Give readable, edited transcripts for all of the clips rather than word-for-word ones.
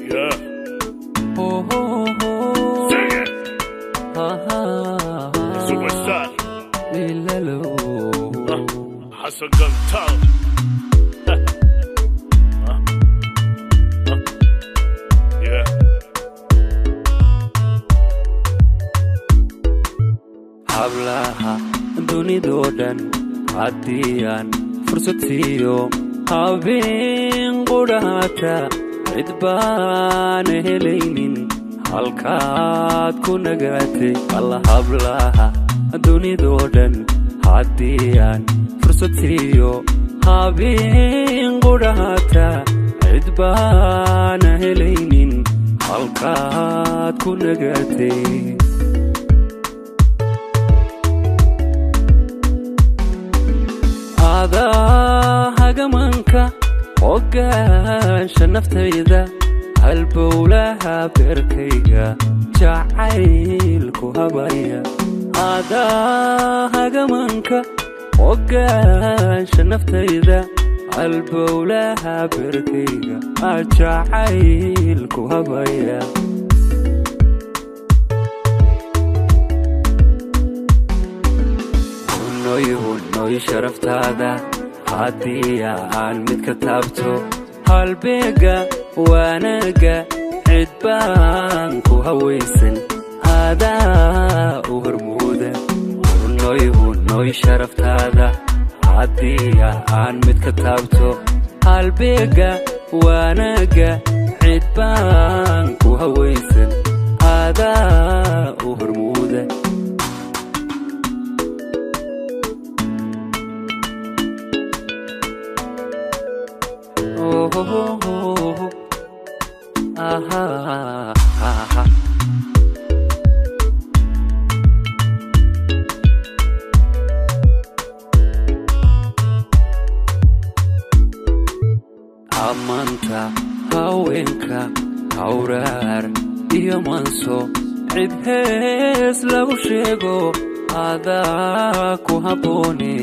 Yeah. Oh, oh, oh. Sing it. Ah, Superstar. Lilalo. Hassan Galtal. Yeah. Hablaha dunidoo dhan haddii aan fursad siiyo habeen qudhaata cid baan helaynin halkaad ku nagaatay alla hablaha dunidoo dhan haddii aan fursad siiyo habeen qudhaata cid baan helaynin halkaad ku nagaatay hagamanka hogaansha naftayda halbowlaha beerkayga jacaylku habaya hagamanka hogaansha naftayda halbowlaha beerkayga jacaylku habaya hunooy sharaftaada haddii aan mid ka taabto halbeega waanaga cid baan ku hawaysan adaa u hormuuda hunooy sharaftaada haddii aan mid ka taabto halbeega waanaga cid baan ku hawaysan adaa u hormuuda ammaanta haweenka hawraar iyo manso cid hees lagu sheego adaa ku habboone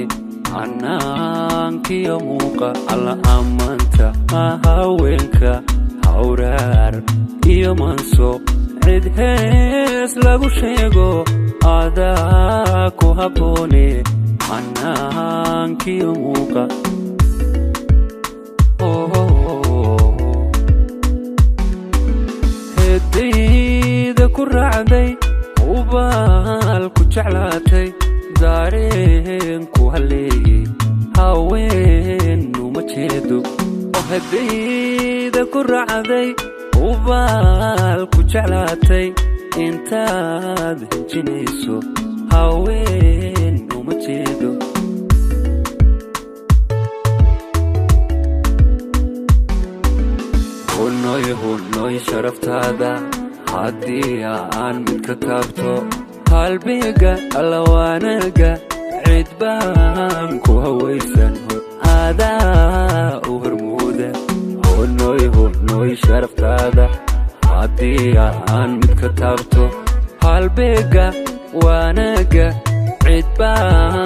hanaankiyo muuqa alla ammaanta haweenka hawraar iyo manso cid hees lagu sheego adaa ku habboone hanaankiyo muuqa hedayda ku raacday ubaal ku jeclaatay daareenku haleeyey haweenuma jeedo hedayda ku raacday ubaal ku jeclaatay intaad hinjinayso haweenuma jeedo hunooy sharaftaada haddii aan mid ka taabto halbeega alla waanaga cid baan ku hawaysan adaa u hormuuda hunooy sharaftaada haddii aan mid ka taabto halbeega waanaga cid baan